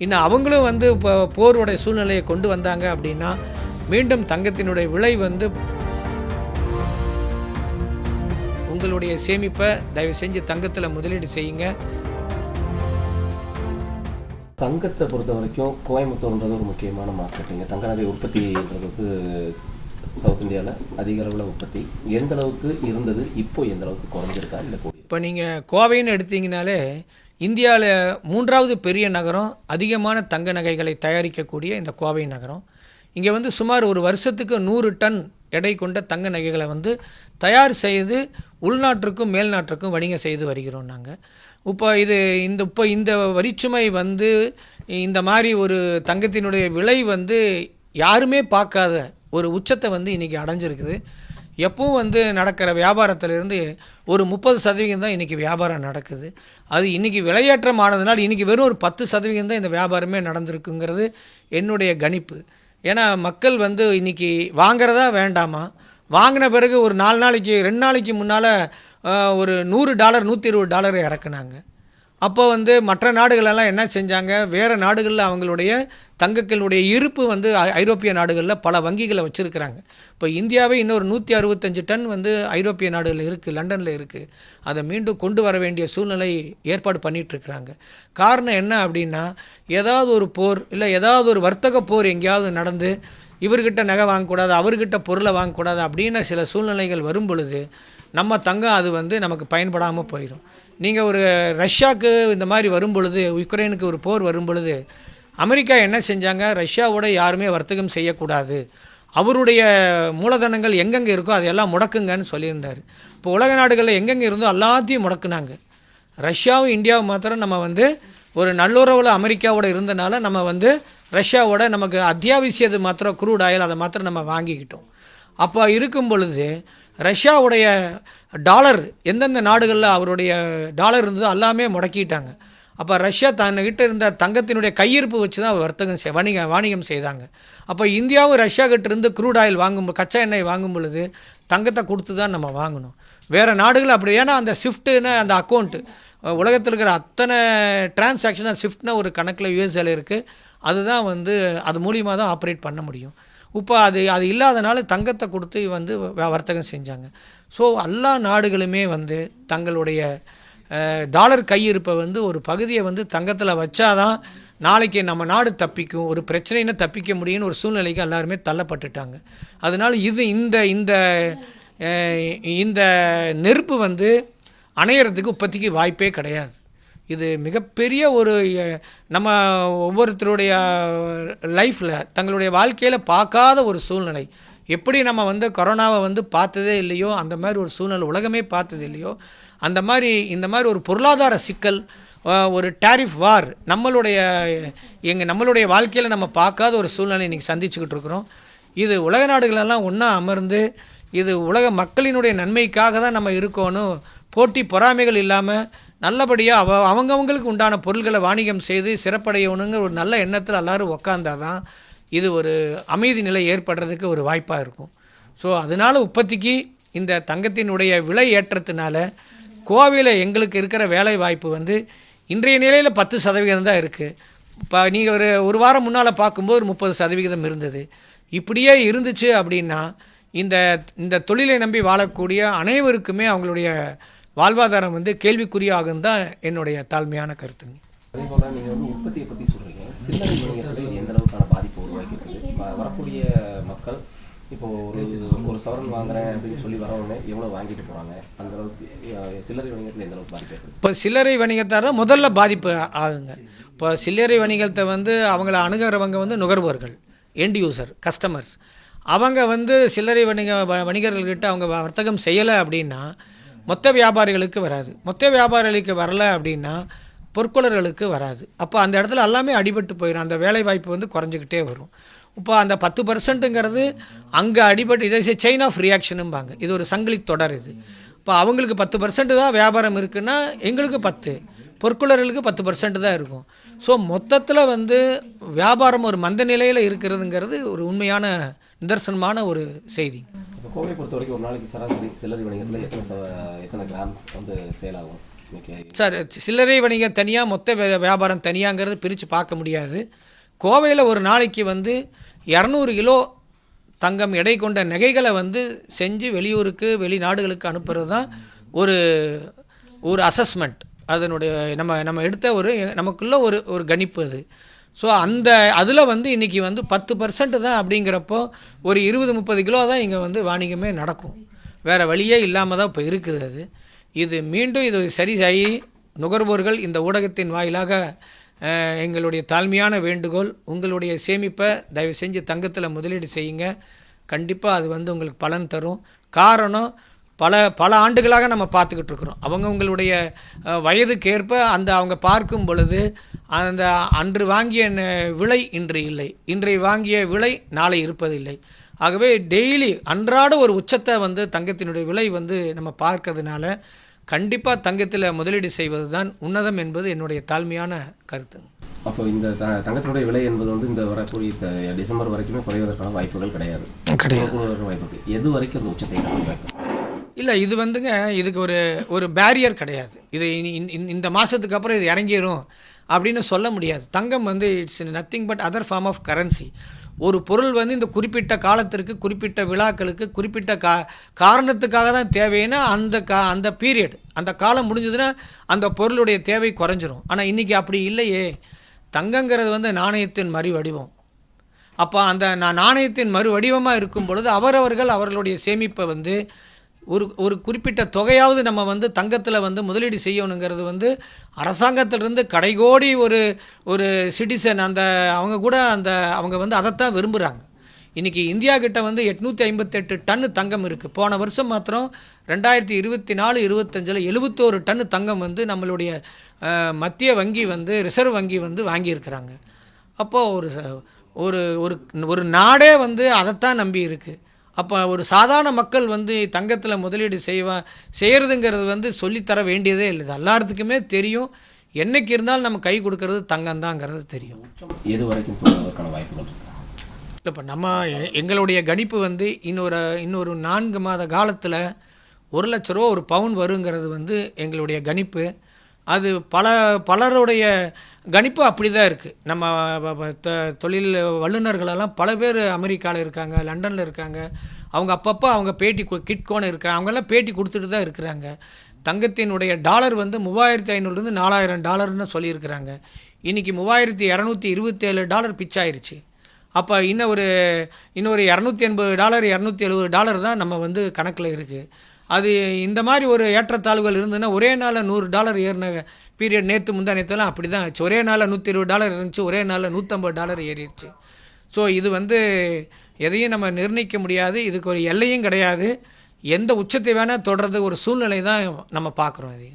இன்னும் அவங்களும் வந்து இப்போ போருடைய சூழ்நிலையை கொண்டு வந்தாங்க அப்படின்னா மீண்டும் தங்கத்தினுடைய விலை வந்து உங்களுடைய சேமிப்பை தயவு செஞ்சு தங்கத்தில் முதலீடு செய்யுங்க. தங்கத்தை பொறுத்த வரைக்கும் கோயம்புத்தூர்ன்றது ஒரு முக்கியமான மார்க்கெட்டுங்க. தங்க நகை உற்பத்தின்றதுக்கு சவுத் இந்தியாவில் அதிக அளவில் உற்பத்தி எந்த அளவுக்கு இருந்தது, இப்போ எந்த அளவுக்கு குறைஞ்சிருக்கா இல்லை கூடி? இப்போ நீங்கள் கோவைன்னு எடுத்தீங்கனாலே இந்தியாவில் 3வது பெரிய நகரம், அதிகமான தங்க நகைகளை தயாரிக்கக்கூடிய இந்த கோவை நகரம். இங்கே வந்து சுமார் ஒரு வருஷத்துக்கு 100 டன் எடை கொண்ட தங்க நகைகளை வந்து தயார் செய்து உள்நாட்டிற்கும் மேல்நாட்டிற்கும் வணிகம் செய்து வருகிறோம் நாங்கள். இப்போ இந்த வரிச்சுமை வந்து இந்த மாதிரி ஒரு தங்கத்தினுடைய விலை வந்து யாருமே பார்க்காத ஒரு உச்சத்தை வந்து இன்றைக்கி அடைஞ்சிருக்குது. எப்பவும் வந்து நடக்கிற வியாபாரத்திலிருந்து ஒரு 30% தான் இன்றைக்கி வியாபாரம் நடக்குது. அது இன்றைக்கி விலையேற்றம் ஆனதுனால் இன்றைக்கி வெறும் ஒரு 10% தான் இந்த வியாபாரமே நடந்திருக்குங்கிறது என்னுடைய கணிப்பு. ஏன்னா மக்கள் வந்து இன்றைக்கி வாங்கிறதா வேண்டாமா, வாங்கின பிறகு ஒரு 4 நாளைக்கு 2 நாளைக்கு முன்னால் ஒரு $100 $120 இறக்குனாங்க. அப்போ வந்து மற்ற நாடுகளெல்லாம் என்ன செஞ்சாங்க, வேறு நாடுகளில் அவங்களுடைய தங்கங்களுடைய இருப்பு வந்து ஐரோப்பிய நாடுகளில் பல வங்கிகளை வச்சுருக்கிறாங்க. இப்போ இந்தியாவே இன்னொரு 165 டன் வந்து ஐரோப்பிய நாடுகளில் இருக்குது, லண்டனில் இருக்குது. அதை மீண்டும் கொண்டு வர வேண்டிய சூழ்நிலை ஏற்பாடு பண்ணிகிட்ருக்குறாங்க. காரணம் என்ன அப்படின்னா, ஏதாவது ஒரு போர் இல்லை ஏதாவது ஒரு வர்த்தக போர் எங்கேயாவது நடந்து இவர்கிட்ட நகை வாங்கக்கூடாது, அவர்கிட்ட பொருளை வாங்கக்கூடாது அப்படின்னு சில சூழ்நிலைகள் வரும் பொழுது நம்ம தங்கம் அது வந்து நமக்கு பயன்படாமல் போயிடும். நீங்கள் ஒரு ரஷ்யாவுக்கு இந்த மாதிரி வரும் பொழுது, உக்ரைனுக்கு ஒரு போர் வரும் பொழுது அமெரிக்கா என்ன செஞ்சாங்க, ரஷ்யாவோட யாருமே வர்த்தகம் செய்யக்கூடாது, அவருடைய மூலதனங்கள் எங்கெங்கே இருக்கோ அதையெல்லாம் முடக்குங்கன்னு சொல்லியிருந்தார். இப்போ உலக நாடுகளில் எங்கெங்கே இருந்தோ எல்லாத்தையும் முடக்குனாங்க. ரஷ்யாவும் இந்தியாவும் மாத்திரம் நம்ம வந்து ஒரு நல்லுறவில் அமெரிக்காவோட இருந்தனால நம்ம வந்து ரஷ்யாவோட நமக்கு அத்தியாவசியது மாத்திரம் க்ரூட் ஆயில் அதை மாத்திரம் நம்ம வாங்கிக்கிட்டோம். அப்போ இருக்கும் பொழுது ரஷ்யாவுடைய டாலர் எந்தெந்த நாடுகளில் அவருடைய டாலர் இருந்ததோ எல்லாமே முடக்கிட்டாங்க. அப்போ ரஷ்யா தன்கிட்ட இருந்த தங்கத்தினுடைய கையிருப்பு வச்சு தான் வர்த்தகம் வாணிகம் செய்தாங்க. அப்போ இந்தியாவும் ரஷ்யா கிட்ட இருந்து க்ரூட் ஆயில் கச்சா எண்ணெய் வாங்கும் பொழுது தங்கத்தை கொடுத்து தான் நம்ம வாங்கணும். வேறு நாடுகள் அப்படி, ஏன்னா அந்த ஸ்விஃப்ட்டுன்னு அந்த அக்கௌண்ட்டு உலகத்தில் இருக்கிற அத்தனை டிரான்சாக்ஷனாக ஸ்விஃப்ட்னா ஒரு கணக்கில் யூஎஸ்ஏல இருக்குது. அதுதான் வந்து அது மூலியமாக தான் ஆப்ரேட் பண்ண முடியும். இப்போ அது இல்லாதனால தங்கத்தை கொடுத்து வந்து வர்த்தகம் செஞ்சாங்க. ஸோ எல்லா நாடுகளுமே வந்து தங்களுடைய டாலர் கையிருப்பை வந்து ஒரு பகுதியை வந்து தங்கத்தில் வச்சாதான் நாளைக்கு நம்ம நாடு தப்பிக்கும், ஒரு பிரச்சனைன்னு தப்பிக்க முடியும்னு ஒரு சூழ்நிலைக்கு எல்லாருமே தள்ளப்பட்டுட்டாங்க. அதனால் இந்த நெருப்பு வந்து அணையிறதுக்கு இப்போதைக்கு வாய்ப்பே கிடையாது. இது மிகப்பெரிய ஒரு நம்ம ஒவ்வொருத்தருடைய லைஃப்பில் தங்களுடைய வாழ்க்கையில் பார்க்காத ஒரு சூழ்நிலை. எப்படி நம்ம வந்து கொரோனாவை வந்து பார்த்ததே இல்லையோ அந்த மாதிரி ஒரு சூழ்நிலை உலகமே பார்த்தது இல்லையோ அந்த மாதிரி இந்த மாதிரி ஒரு பொருளாதார சிக்கல், ஒரு டேரிஃப் வார் நம்மளுடைய வாழ்க்கையில் நம்ம பார்க்காத ஒரு சூழ்நிலை இன்றைக்கி சந்திச்சுக்கிட்டு இருக்கிறோம். இது உலக நாடுகளெல்லாம் ஒன்றா அமர்ந்து இது உலக மக்களினுடைய நன்மைக்காக தான் நம்ம இருக்கணும், போட்டி பொறாமைகள் இல்லாமல் நல்லபடியாக அவங்கவுங்களுக்கு உண்டான பொருள்களை வாணிகம் செய்து சிறப்படையணுங்கிற ஒரு நல்ல எண்ணத்தில் எல்லோரும் உக்காந்தால் தான் இது ஒரு அமைதி நிலை ஏற்படுறதுக்கு ஒரு வாய்ப்பாக இருக்கும். ஸோ அதனால் இப்போதைக்கு இந்த தங்கத்தினுடைய விலை ஏற்றத்தினால கோவையில் எங்களுக்கு இருக்கிற வேலை வாய்ப்பு வந்து இன்றைய நிலையில் 10% தான் இருக்குது. இப்போ நீங்கள் ஒரு வாரம் முன்னால் பார்க்கும்போது ஒரு 30% இருந்தது. இப்படியே இருந்துச்சு அப்படின்னா இந்த தொழிலை நம்பி வாழக்கூடிய அனைவருக்குமே அவங்களுடைய வாழ்வாதாரம் வந்து கேள்விக்குறியாகும் தான் என்னுடைய தாழ்மையான கருத்துங்க. அதே போல் நீங்கள் வந்து உற்பத்தியை பற்றி சொல்கிறீங்க, சில்லறை வணிகத்தில் எந்த அளவுக்கான பாதிப்பு உருவாக்கியிருக்கு? வரக்கூடிய மக்கள் இப்போது ஒரு சவரன் வாங்குறேன் அப்படின்னு சொல்லி வரவங்க எவ்வளோ வாங்கிட்டு போகிறாங்க, அந்த அளவுக்கு சில்லறை வணிகத்தில் எந்த அளவுக்கு பாதிப்பு இருக்குது? இப்போ சில்லறை வணிகத்தார் தான் முதல்ல பாதிப்பு ஆகுங்க. இப்போ சில்லறை வணிகத்தை வந்து அவங்கள அணுகிறவங்க வந்து நுகர்வோர்கள், எண்ட் யூசர், கஸ்டமர்ஸ். அவங்க வந்து சில்லறை வணிகர்கள்கிட்ட அவங்க வர்த்தகம் செய்யலை அப்படின்னா மொத்த வியாபாரிகளுக்கு வராது, மொத்த வியாபாரிகளுக்கு வரலை அப்படின்னா பொற்கொள்ளர்களுக்கு வராது. அப்போ அந்த இடத்துல எல்லாமே அடிபட்டு போயிடும், அந்த வேலை வாய்ப்பு வந்து குறைஞ்சிக்கிட்டே வரும். இப்போ அந்த 10%ங்கிறது அங்கே அடிபட்டு இதை செயின் ஆஃப் ரியாக்ஷனும்பாங்க. இது ஒரு சங்கிலி தொடர். இது இப்போ அவங்களுக்கு 10% தான் வியாபாரம் இருக்குன்னா எங்களுக்கு 10, பொற்கொள்ளர்களுக்கு 10% தான் இருக்கும். ஸோ மொத்தத்தில் வந்து வியாபாரம் ஒரு மந்த நிலையில் இருக்கிறதுங்கிறது ஒரு உண்மையான நிதர்சனமான ஒரு செய்தி. இப்போ கோவை பொறுத்த வரைக்கும் ஒரு நாளைக்கு சராசரி சில்லறை வணிகத்தில் எத்தனை கிராம்ஸ் வந்து சேல் ஆகும்? ஓகே. சார், சில்லறை வணிகம் தனியாக, மொத்த வியாபாரம் தனியாங்கிறது பிரித்து பார்க்க முடியாது. கோவையில் ஒரு நாளைக்கு வந்து 200 கிலோ தங்கம் எடை கொண்ட நகைகளை வந்து செஞ்சு வெளியூருக்கு வெளிநாடுகளுக்கு அனுப்புறது தான் ஒரு ஒரு அசஸ்மெண்ட். அதனுடைய நம்ம எடுத்த நமக்குள்ள ஒரு கணிப்பு அது. ஸோ அதில் வந்து இன்றைக்கி வந்து 10% தான் அப்படிங்கிறப்போ ஒரு 20-30 கிலோ தான் இங்கே வந்து வாணிகமே நடக்கும். வேறு வழியே இல்லாமல் தான் இப்போ இருக்குது அது. இது மீண்டும் இது சரியாகி நுகர்வோர்கள் இந்த ஊடகத்தின் வாயிலாக எங்களுடைய தாழ்மையான வேண்டுகோள், உங்களுடைய சேமிப்பை தயவு செஞ்சு தங்கத்தில் முதலீடு செய்யுங்க. கண்டிப்பாக அது வந்து உங்களுக்கு பலன் தரும். காரணம், பல ஆண்டுகளாக நம்ம பார்த்துக்கிட்டு இருக்கிறோம். அவங்களுடைய வயதுக்கேற்ப அவங்க பார்க்கும் பொழுது அன்று வாங்கிய விலை இன்று இல்லை, இன்றைய வாங்கிய விலை நாளை இருப்பதில்லை. ஆகவே டெய்லி அன்றாட ஒரு உச்சத்தை வந்து தங்கத்தினுடைய விலை வந்து நம்ம பார்க்கறதுனால கண்டிப்பாக தங்கத்தில் முதலீடு செய்வது தான் உன்னதம் என்பது என்னுடைய தாழ்மையான கருத்து. அப்போ இந்த தங்கத்தினுடைய விலை என்பது வந்து இந்த வரக்கூடிய டிசம்பர் வரைக்குமே குறைவதற்கான வாய்ப்புகள் கிடையாது. வாய்ப்பு எது வரைக்கும் அந்த உச்சத்தை வாய்ப்பு இல்லை. இது வந்துங்க, இதுக்கு ஒரு பேரியர் கிடையாது. இது இந்த மாதத்துக்கு அப்புறம் இது இறங்கிடும் அப்படின்னு சொல்ல முடியாது. தங்கம் வந்து it's nothing but other form of currency. ஒரு பொருள் வந்து இந்த குறிப்பிட்ட காலத்திற்கு, குறிப்பிட்ட விழாக்களுக்கு, குறிப்பிட்ட காரணத்துக்காக தான் தேவைன்னா அந்த பீரியட், அந்த காலம் முடிஞ்சதுன்னா அந்த பொருளுடைய தேவை குறைஞ்சிரும். ஆனால் இன்றைக்கி அப்படி இல்லையே. தங்கங்கிறது வந்து நாணயத்தின் மறு வடிவம். அப்போ அந்த நாணயத்தின் மறு வடிவமாக இருக்கும் பொழுது அவர்களுடைய சேமிப்பை வந்து ஒரு குறிப்பிட்ட தொகையாவது நம்ம வந்து தங்கத்தில் வந்து முதலீடு செய்யணுங்கிறது வந்து அரசாங்கத்திலிருந்து கடைகோடி ஒரு சிட்டிசன் அவங்க வந்து அதைத்தான் விரும்புகிறாங்க. இன்றைக்கி இந்தியா கிட்ட வந்து 858 டன்னு தங்கம் இருக்குது. போன வருஷம் மாத்திரம் 2024-25 71 டன்னு தங்கம் வந்து நம்மளுடைய மத்திய வங்கி வந்து ரிசர்வ் வங்கி வந்து வாங்கியிருக்கிறாங்க. அப்போது ஒரு நாடே வந்து அதைத்தான் நம்பி இருக்குது. அப்போ ஒரு சாதாரண மக்கள் வந்து தங்கத்தில் முதலீடு செய்கிறதுங்கிறது வந்து சொல்லித்தர வேண்டியதே இல்லை. எல்லாத்துக்குமே தெரியும். என்னைக்கு இருந்தாலும் நம்ம கை கொடுக்கறது தங்கம் தாங்கிறது தெரியும். எது வரைக்கும் போவதற்கான வாய்ப்புகள் இருக்கு? இல்லை, இப்போ எங்களுடைய கணிப்பு வந்து இன்னொரு 4 மாத காலத்தில் 1 லட்ச ரூபா ஒரு பவுன் வருங்கிறது வந்து எங்களுடைய கணிப்பு. அது பலருடைய கணிப்பு அப்படி தான் இருக்குது. நம்ம தொழில் வல்லுநர்களெல்லாம் பல பேர் அமெரிக்காவில் இருக்காங்க, லண்டனில் இருக்காங்க. அவங்க அப்பப்போ அவங்க பேட்டி கிட்கோன்னு இருக்காங்க, அவங்கெல்லாம் பேட்டி கொடுத்துட்டு தான் இருக்கிறாங்க. தங்கத்தினுடைய டாலர் வந்து $3500 $4000 சொல்லியிருக்கிறாங்க. இன்றைக்கி $3227 பிச்சாயிருச்சு. அப்போ இன்னொரு $280 $270 தான் நம்ம வந்து கணக்கில் இருக்குது. அது இந்த மாதிரி ஒரு ஏற்றத்தாழ்வுகள் இருந்ததுன்னா ஒரே நாளில் $100 ஏறின பீரியட் நேற்று முந்தா நேற்றுலாம் அப்படி தான் ஆச்சு. ஒரே நாளில் $120 இருந்துச்சு, ஒரே நாளில் $150 ஏறிடுச்சு. ஸோ இது வந்து எதையும் நம்ம நிர்ணயிக்க முடியாது. இதுக்கு ஒரு எல்லையும் கிடையாது. எந்த உச்சத்தை வேணால் தொடர்றது ஒரு சூழ்நிலை தான் நம்ம பார்க்குறோம். இது